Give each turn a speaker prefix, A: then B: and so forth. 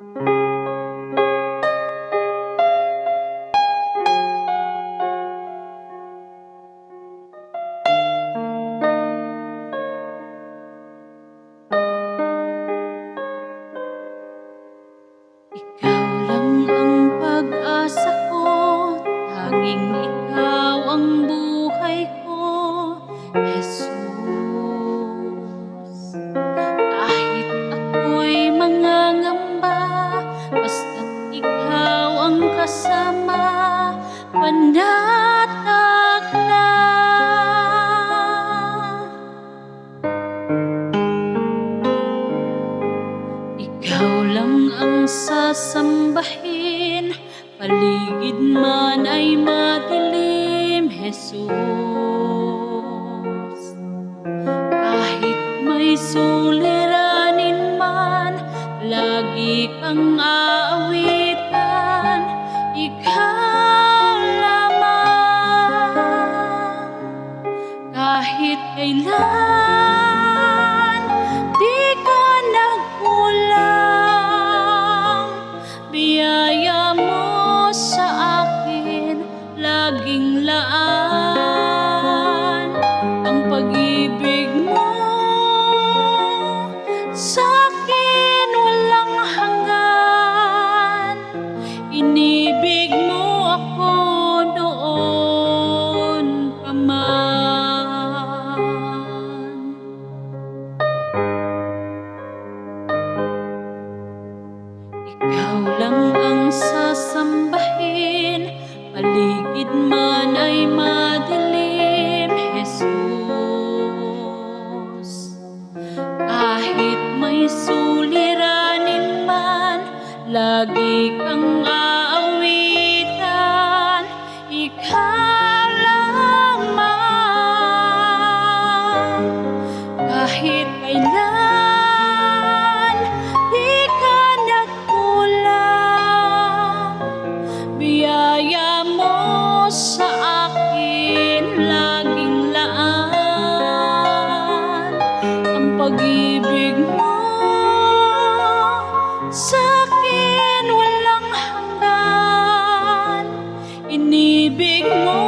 A: Ikaw lang ang pag-asa ko, tanging ikaw ang buhay ko, Jesus. Kahit ako'y mangangamba, basta't ikaw ang kasama, panatag na. Ikaw lang ang sasambahin, paligid man ay madilim, Jesus. Kahit may suliranin man, lagi kang aawitan, ikaw lamang. Kahit kailan di ka nagkulang, biyaya mo sa akin laging laan. Ang pag-ibig mo sa akin walang hanggan, inibig mo ako noon pa man. Ikaw lang ang sasambahin, paligid man ay madilim, Jesus. Kahit may suliranin man, lagi kang aawitan, ikaw lamang. Kahit kailan di ka nagkulang, biyaya mo sa akin laging laan. Ang pag-ibig mo sa akin walang hanggan, inibig mo